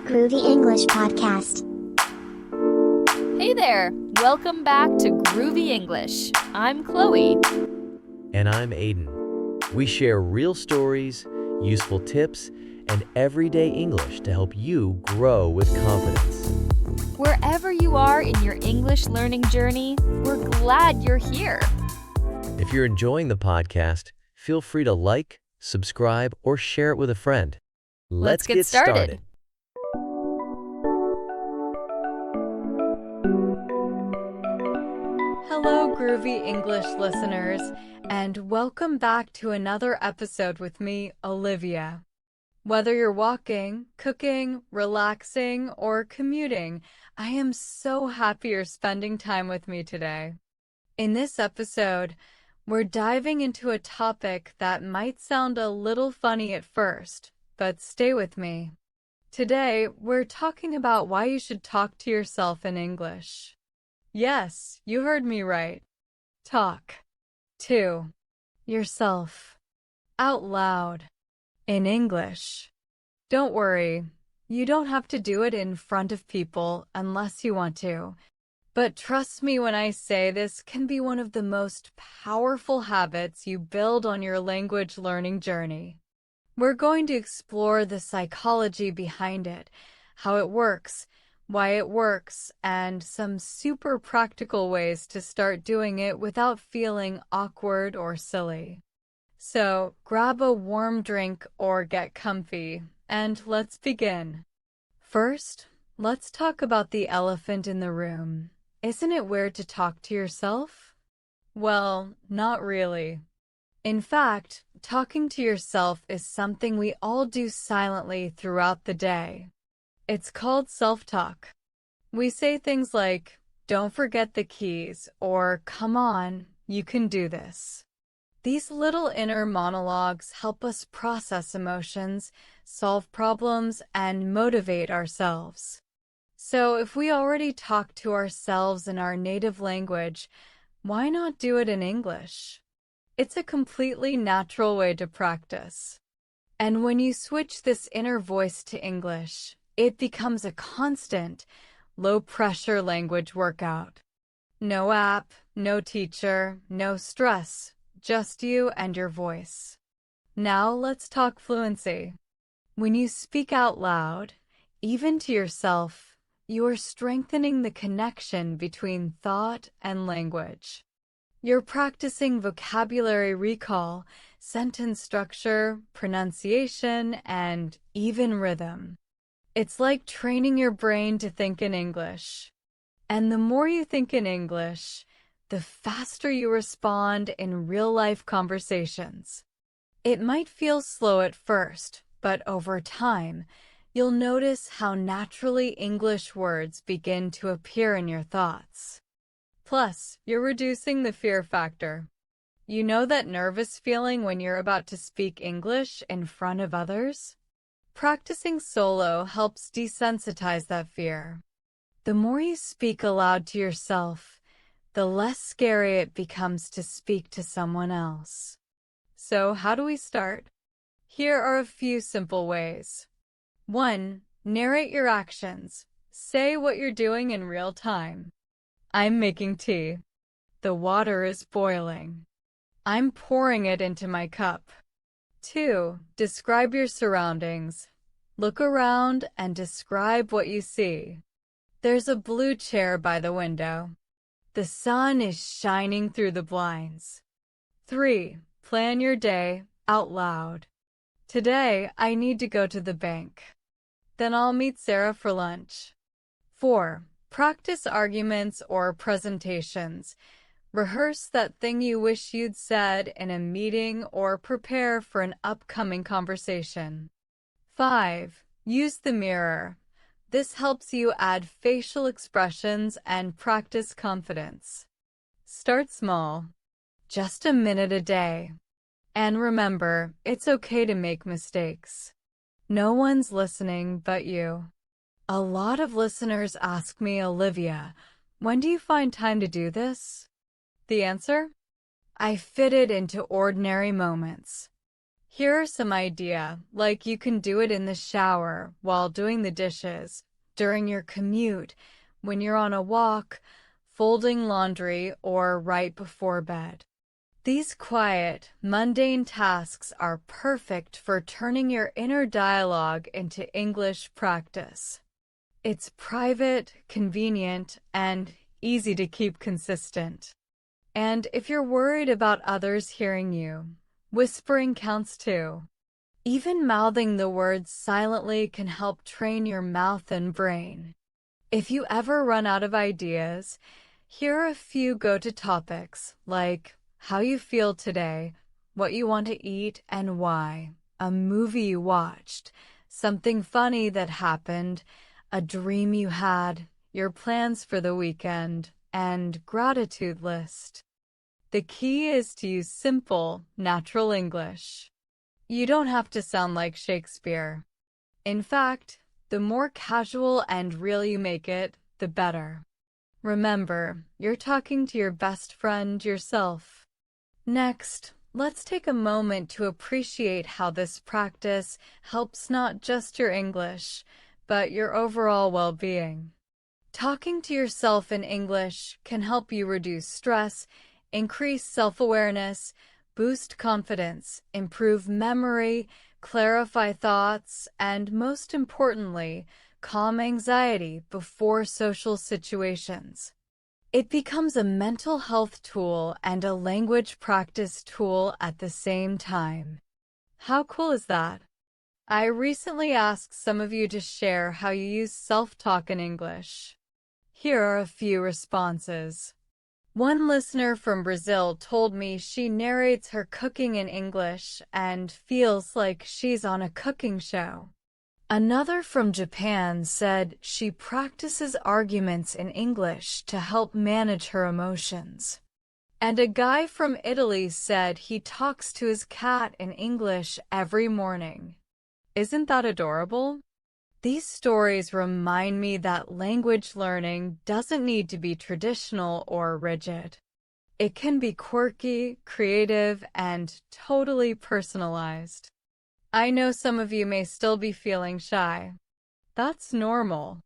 Groovy English Podcast. Hey there! Welcome back to Groovy English. I'm Chloe. And I'm Aiden. We share real stories, useful tips, and everyday English to help you grow with confidence. Wherever you are in your English learning journey, we're glad you're here. If you're enjoying the podcast, feel free to like, subscribe, or share it with a friend. Let's get started. Hello, Groovy English listeners, and welcome back to another episode with me, Olivia. Whether you're walking, cooking, relaxing, or commuting, I am so happy you're spending time with me today. In this episode, we're diving into a topic that might sound a little funny at first, but stay with me. Today, we're talking about why you should talk to yourself in English. Yes, you heard me right. Talk to yourself out loud in English. Don't worry, you don't have to do it in front of people unless you want to. But trust me when I say this can be one of the most powerful habits you build on your language learning journey. We're going to explore the psychology behind it, how it works, why it works, and some super practical ways to start doing it without feeling awkward or silly. So grab a warm drink or get comfy, and let's begin. First, let's talk about the elephant in the room. Isn't it weird to talk to yourself? Well, not really. In fact, talking to yourself is something we all do silently throughout the day. It's called self-talk. We say things like, "Don't forget the keys," or "Come on, you can do this." These little inner monologues help us process emotions, solve problems, and motivate ourselves. So if we already talk to ourselves in our native language, why not do it in English? It's a completely natural way to practice. And when you switch this inner voice to English, it becomes a constant, low-pressure language workout. No app, no teacher, no stress, just you and your voice. Now let's talk fluency. When you speak out loud, even to yourself, you are strengthening the connection between thought and language. You're practicing vocabulary recall, sentence structure, pronunciation, and even rhythm. It's like training your brain to think in English. And the more you think in English, the faster you respond in real-life conversations. It might feel slow at first, but over time, you'll notice how naturally English words begin to appear in your thoughts. Plus, you're reducing the fear factor. You know that nervous feeling when you're about to speak English in front of others? Practicing solo helps desensitize that fear. The more you speak aloud to yourself, the less scary it becomes to speak to someone else. So how do we start? Here are a few simple ways. 1. Narrate your actions. Say what you're doing in real time. I'm making tea. The water is boiling. I'm pouring it into my cup. 2. Describe your surroundings. Look around and describe what you see. There's a blue chair by the window. The sun is shining through the blinds. 3. Plan your day out loud. Today, I need to go to the bank. Then I'll meet Sarah for lunch. 4. Practice arguments or presentations. Rehearse that thing you wish you'd said in a meeting or prepare for an upcoming conversation. 5. Use the mirror. This helps you add facial expressions and practice confidence. Start small. Just a minute a day. And remember, it's okay to make mistakes. No one's listening but you. A lot of listeners ask me, Olivia, when do you find time to do this? The answer? I fit it into ordinary moments. Here are some ideas, like you can do it in the shower, while doing the dishes, during your commute, when you're on a walk, folding laundry, or right before bed. These quiet, mundane tasks are perfect for turning your inner dialogue into English practice. It's private, convenient, and easy to keep consistent. And if you're worried about others hearing you, whispering counts too. Even mouthing the words silently can help train your mouth and brain. If you ever run out of ideas, here are a few go-to topics, like how you feel today, what you want to eat and why, a movie you watched, something funny that happened, a dream you had, your plans for the weekend, and gratitude list. The key is to use simple, natural English. You don't have to sound like Shakespeare. In fact, the more casual and real you make it, the better. Remember, you're talking to your best friend yourself. Next, let's take a moment to appreciate how this practice helps not just your English, but your overall well-being. Talking to yourself in English can help you reduce stress, increase self-awareness, boost confidence, improve memory, clarify thoughts, and most importantly, calm anxiety before social situations. It becomes a mental health tool and a language practice tool at the same time. How cool is that? I recently asked some of you to share how you use self-talk in English. Here are a few responses. One listener from Brazil told me she narrates her cooking in English and feels like she's on a cooking show. Another from Japan said she practices arguments in English to help manage her emotions. And a guy from Italy said he talks to his cat in English every morning. Isn't that adorable? These stories remind me that language learning doesn't need to be traditional or rigid. It can be quirky, creative, and totally personalized. I know some of you may still be feeling shy. That's normal.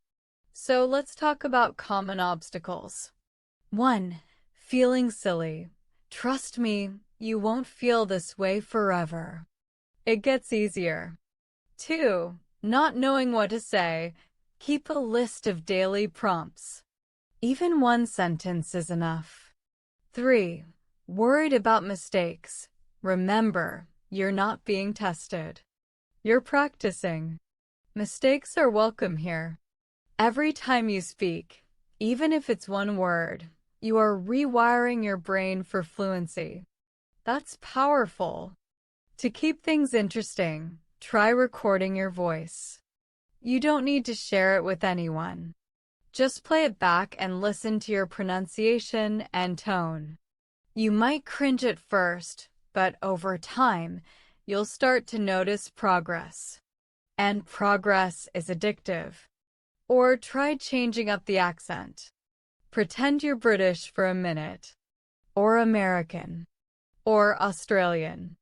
So let's talk about common obstacles. 1. Feeling silly. Trust me, you won't feel this way forever. It gets easier. 2. Not knowing what to say. Keep a list of daily prompts. Even one sentence is enough. 3. Worried about mistakes. Remember, you're not being tested. You're practicing. Mistakes are welcome here. Every time you speak, even if it's one word, you are rewiring your brain for fluency. That's powerful. To keep things interesting, try recording your voice. You don't need to share it with anyone. Just play it back and listen to your pronunciation and tone. You might cringe at first, but over time, you'll start to notice progress. And progress is addictive. Or try changing up the accent. Pretend you're British for a minute. Or American. Or Australian.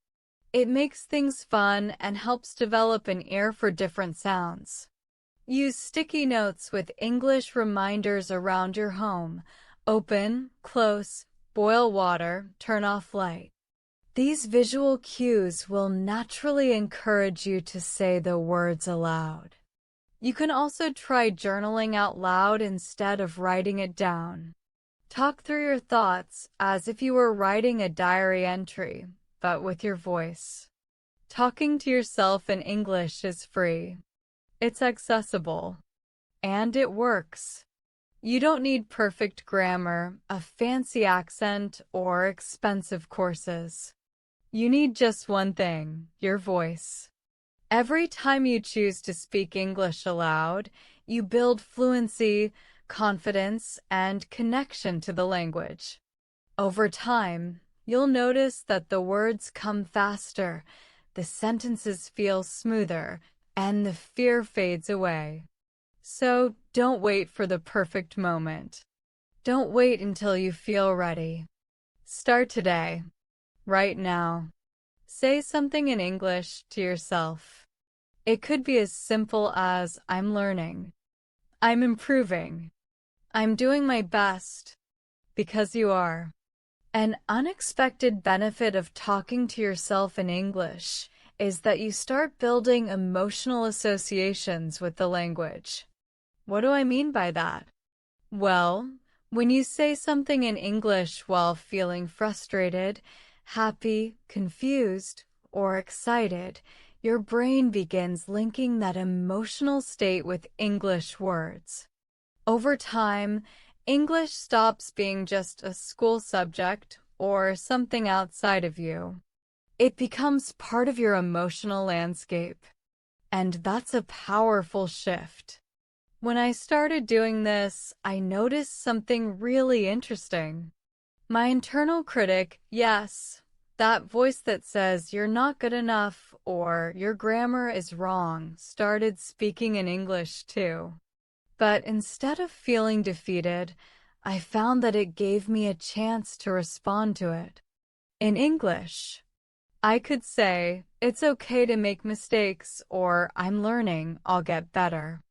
It makes things fun and helps develop an ear for different sounds. Use sticky notes with English reminders around your home. Open, close, boil water, turn off light. These visual cues will naturally encourage you to say the words aloud. You can also try journaling out loud instead of writing it down. Talk through your thoughts as if you were writing a diary entry, but with your voice. Talking to yourself in English is free. It's accessible. And it works. You don't need perfect grammar, a fancy accent, or expensive courses. You need just one thing, your voice. Every time you choose to speak English aloud, you build fluency, confidence, and connection to the language. Over time, you'll notice that the words come faster, the sentences feel smoother, and the fear fades away. So don't wait for the perfect moment. Don't wait until you feel ready. Start today, right now. Say something in English to yourself. It could be as simple as I'm learning, I'm improving, I'm doing my best, because you are. An unexpected benefit of talking to yourself in English is that you start building emotional associations with the language. What do I mean by that? Well, when you say something in English while feeling frustrated, happy, confused, or excited, your brain begins linking that emotional state with English words. Over time, English stops being just a school subject or something outside of you. It becomes part of your emotional landscape. And that's a powerful shift. When I started doing this, I noticed something really interesting. My internal critic, yes, that voice that says you're not good enough or your grammar is wrong, started speaking in English too. But instead of feeling defeated, I found that it gave me a chance to respond to it. In English, I could say, it's okay to make mistakes, or I'm learning, I'll get better.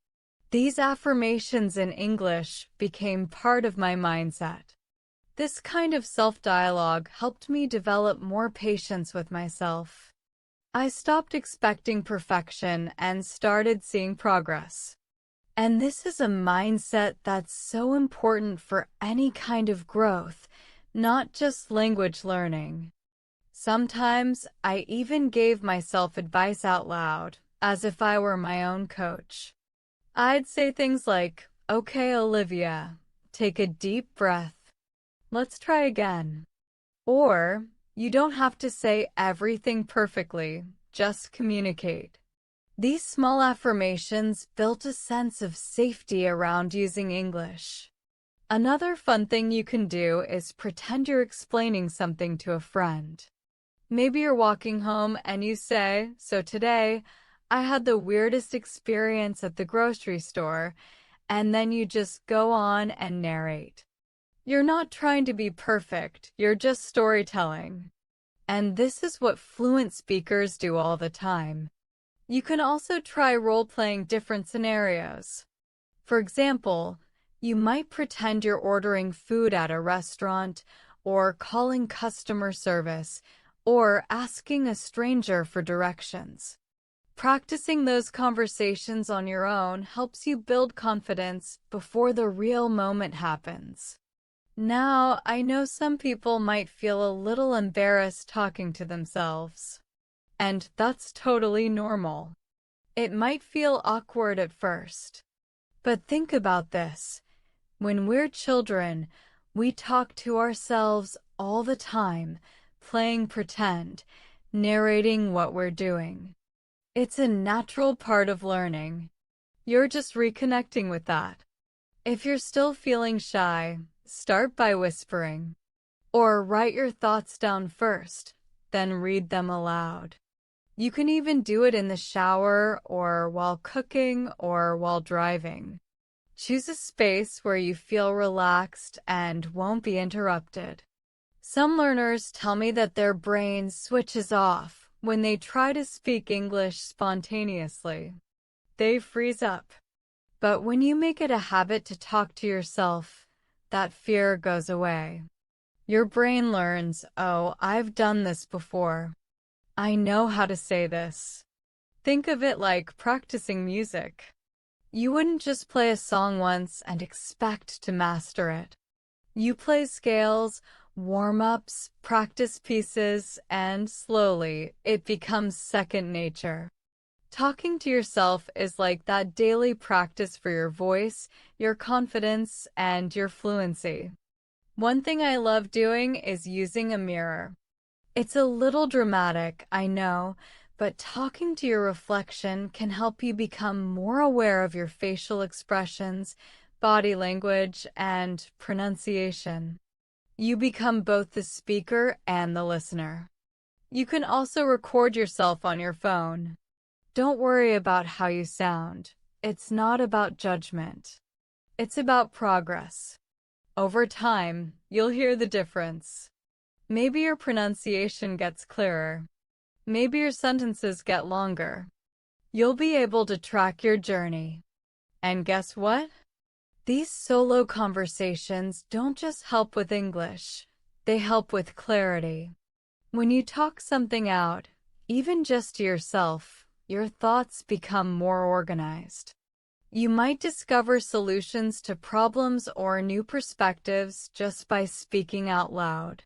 These affirmations in English became part of my mindset. This kind of self-dialogue helped me develop more patience with myself. I stopped expecting perfection and started seeing progress. And this is a mindset that's so important for any kind of growth, not just language learning. Sometimes I even gave myself advice out loud, as if I were my own coach. I'd say things like, "Okay, Olivia, take a deep breath. Let's try again." Or, "You don't have to say everything perfectly, just communicate." These small affirmations built a sense of safety around using English. Another fun thing you can do is pretend you're explaining something to a friend. Maybe you're walking home and you say, "So today, I had the weirdest experience at the grocery store," and then you just go on and narrate. You're not trying to be perfect, you're just storytelling. And this is what fluent speakers do all the time. You can also try role-playing different scenarios. For example, you might pretend you're ordering food at a restaurant, or calling customer service, or asking a stranger for directions. Practicing those conversations on your own helps you build confidence before the real moment happens. Now, I know some people might feel a little embarrassed talking to themselves. And that's totally normal. It might feel awkward at first. But think about this. When we're children, we talk to ourselves all the time, playing pretend, narrating what we're doing. It's a natural part of learning. You're just reconnecting with that. If you're still feeling shy, start by whispering. Or write your thoughts down first, then read them aloud. You can even do it in the shower or while cooking or while driving. Choose a space where you feel relaxed and won't be interrupted. Some learners tell me that their brain switches off when they try to speak English spontaneously. They freeze up. But when you make it a habit to talk to yourself, that fear goes away. Your brain learns, "Oh, I've done this before. I know how to say this." Think of it like practicing music. You wouldn't just play a song once and expect to master it. You play scales, warm-ups, practice pieces, and slowly, it becomes second nature. Talking to yourself is like that daily practice for your voice, your confidence, and your fluency. One thing I love doing is using a mirror. It's a little dramatic, I know, but talking to your reflection can help you become more aware of your facial expressions, body language, and pronunciation. You become both the speaker and the listener. You can also record yourself on your phone. Don't worry about how you sound. It's not about judgment. It's about progress. Over time, you'll hear the difference. Maybe your pronunciation gets clearer. maybe your sentences get longer. You'll be able to track your journey. And guess what? These solo conversations don't just help with English, they help with clarity. When you talk something out, even just to yourself, your thoughts become more organized. You might discover solutions to problems or new perspectives just by speaking out loud.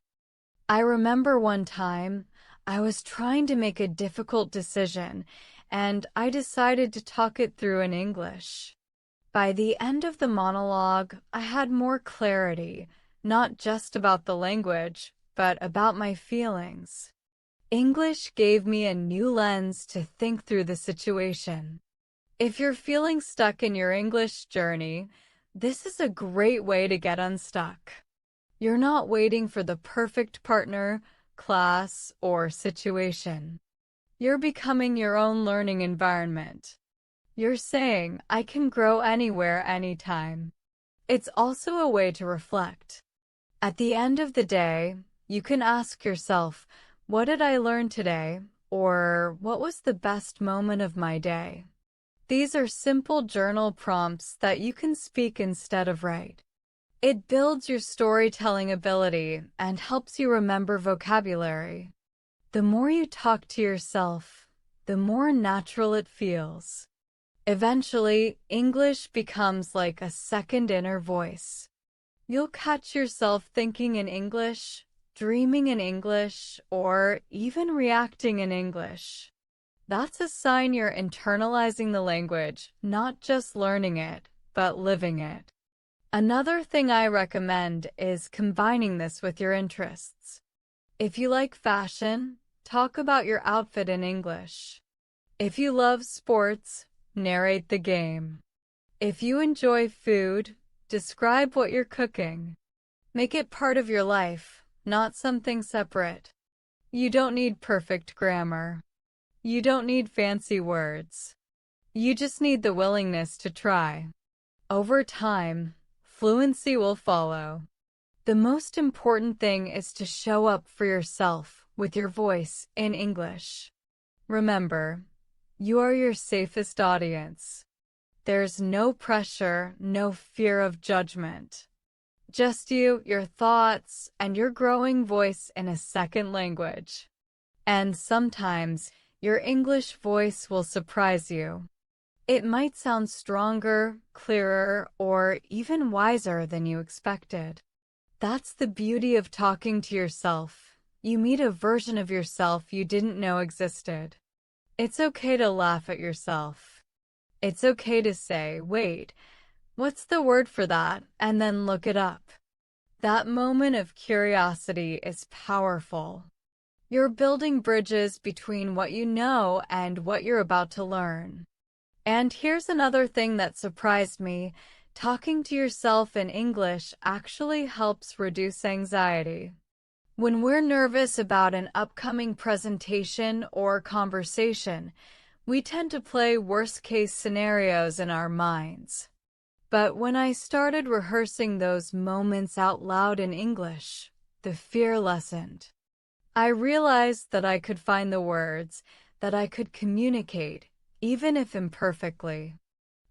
I remember one time I was trying to make a difficult decision, and I decided to talk it through in English. By the end of the monologue, I had more clarity, not just about the language, but about my feelings. English gave me a new lens to think through the situation. If you're feeling stuck in your English journey, this is a great way to get unstuck. You're not waiting for the perfect partner, class, or situation. You're becoming your own learning environment. You're saying, I can grow anywhere, anytime. It's also a way to reflect. At the end of the day, you can ask yourself, what did I learn today? Or what was the best moment of my day? These are simple journal prompts that you can speak instead of write. It builds your storytelling ability and helps you remember vocabulary. The more you talk to yourself, the more natural it feels. Eventually, English becomes like a second inner voice. You'll catch yourself thinking in English, dreaming in English, or even reacting in English. That's a sign you're internalizing the language, not just learning it, but living it. Another thing I recommend is combining this with your interests. If you like fashion, talk about your outfit in English. If you love sports, narrate the game. If you enjoy food, describe what you're cooking. Make it part of your life, not something separate. You don't need perfect grammar. You don't need fancy words. You just need the willingness to try. Over time, fluency will follow. The most important thing is to show up for yourself with your voice in English. Remember, you are your safest audience. There's no pressure, no fear of judgment. Just you, your thoughts, and your growing voice in a second language. And sometimes, your English voice will surprise you. It might sound stronger, clearer, or even wiser than you expected. That's the beauty of talking to yourself. You meet a version of yourself you didn't know existed. It's okay to laugh at yourself. It's okay to say, wait, what's the word for that? And then look it up. That moment of curiosity is powerful. You're building bridges between what you know and what you're about to learn. And here's another thing that surprised me. Talking to yourself in English actually helps reduce anxiety. When we're nervous about an upcoming presentation or conversation, we tend to play worst-case scenarios in our minds. But when I started rehearsing those moments out loud in English, the fear lessened. I realized that I could find the words, that I could communicate, even if imperfectly.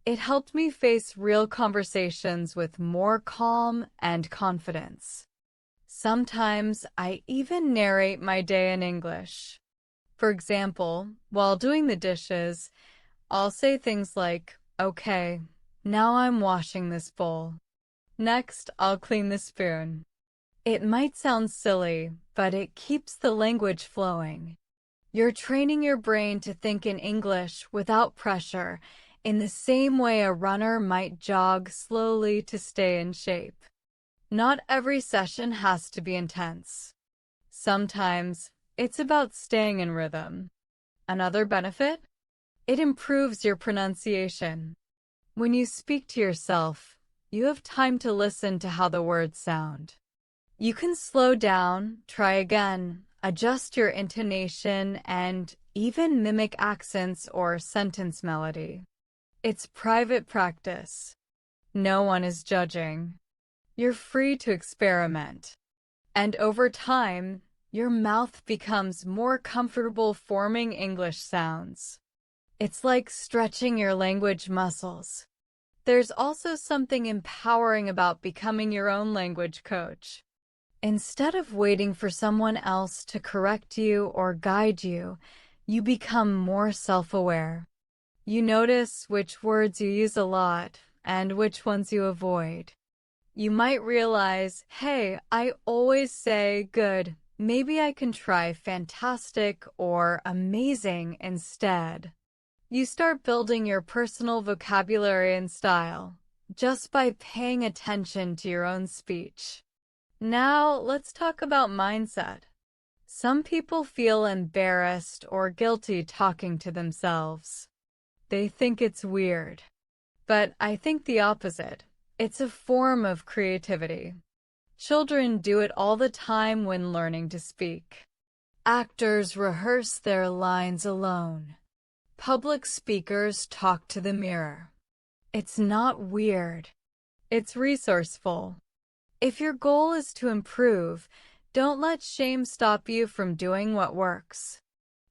It helped me face real conversations with more calm and confidence. Sometimes I even narrate my day in English. For example, while doing the dishes, I'll say things like, okay, now I'm washing this bowl. Next, I'll clean the spoon. It might sound silly, but it keeps the language flowing. You're training your brain to think in English without pressure, in the same way a runner might jog slowly to stay in shape. Not every session has to be intense. Sometimes, it's about staying in rhythm. Another benefit? It improves your pronunciation. When you speak to yourself, you have time to listen to how the words sound. You can slow down, try again, adjust your intonation, and even mimic accents or sentence melody. It's private practice. No one is judging. You're free to experiment. And over time, your mouth becomes more comfortable forming English sounds. It's like stretching your language muscles. There's also something empowering about becoming your own language coach. Instead of waiting for someone else to correct you or guide you, you become more self-aware. You notice which words you use a lot and which ones you avoid. You might realize, hey, I always say good. Maybe I can try fantastic or amazing instead. You start building your personal vocabulary and style just by paying attention to your own speech. Now, let's talk about mindset. Some people feel embarrassed or guilty talking to themselves. They think it's weird. But I think the opposite. It's a form of creativity. Children do it all the time when learning to speak. Actors rehearse their lines alone. Public speakers talk to the mirror. It's not weird. It's resourceful. If your goal is to improve, don't let shame stop you from doing what works.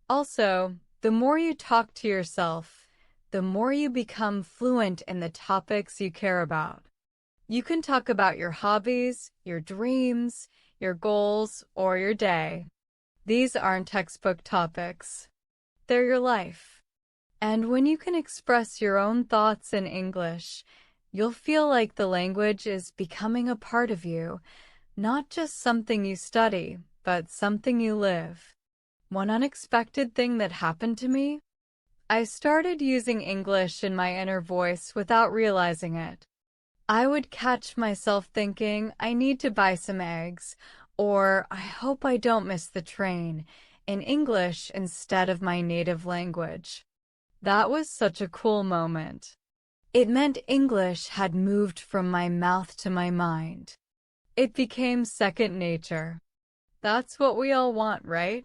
Also, the more you talk to yourself, the more you become fluent in the topics you care about. You can talk about your hobbies, your dreams, your goals, or your day. These aren't textbook topics. They're your life. And when you can express your own thoughts in English, you'll feel like the language is becoming a part of you, not just something you study, but something you live. One unexpected thing that happened to me? I started using English in my inner voice without realizing it. I would catch myself thinking, I need to buy some eggs, or I hope I don't miss the train, in English instead of my native language. That was such a cool moment. It meant English had moved from my mouth to my mind. It became second nature. That's what we all want, right?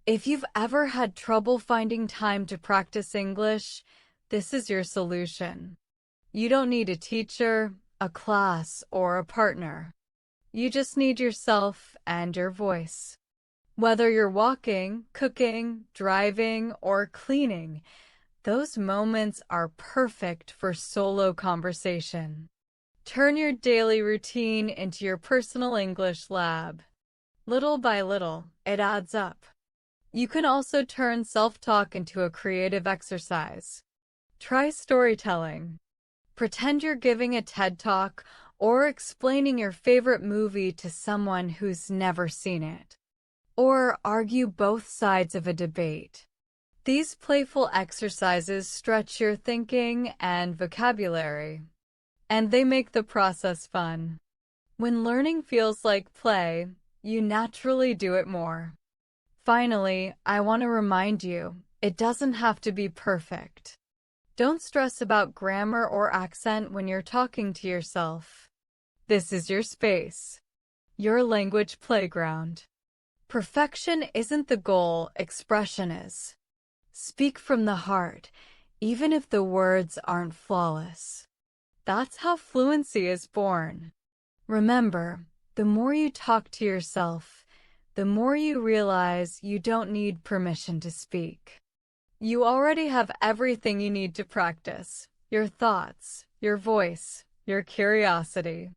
If you've ever had trouble finding time to practice English, this is your solution. You don't need a teacher, a class, or a partner. You just need yourself and your voice. Whether you're walking, cooking, driving, or cleaning, those moments are perfect for solo conversation. Turn your daily routine into your personal English lab. Little by little, it adds up. You can also turn self-talk into a creative exercise. Try storytelling. Pretend you're giving a TED Talk or explaining your favorite movie to someone who's never seen it. Or argue both sides of a debate. These playful exercises stretch your thinking and vocabulary, and they make the process fun. When learning feels like play, you naturally do it more. Finally, I want to remind you, it doesn't have to be perfect. Don't stress about grammar or accent when you're talking to yourself. This is your space, your language playground. Perfection isn't the goal, expression is. Speak from the heart, even if the words aren't flawless. That's how fluency is born. Remember, the more you talk to yourself, the more you realize you don't need permission to speak. You already have everything you need to practice: your thoughts, your voice, your curiosity.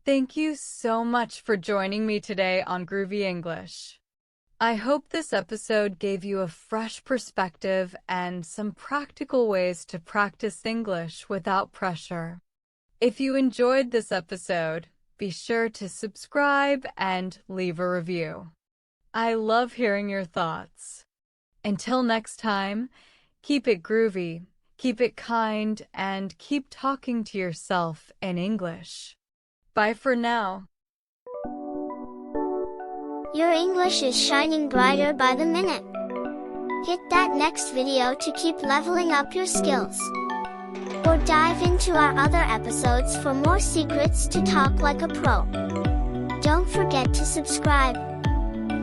Thank you so much for joining me today on Groovy English. I hope this episode gave you a fresh perspective and some practical ways to practice English without pressure. If you enjoyed this episode, be sure to subscribe and leave a review. I love hearing your thoughts. Until next time, keep it groovy, keep it kind, and keep talking to yourself in English. Bye for now. Your English is shining brighter by the minute. Hit that next video to keep leveling up your skills. Or dive into our other episodes for more secrets to talk like a pro. Don't forget to subscribe,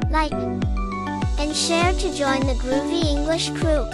like, and share to join the Groovy English crew.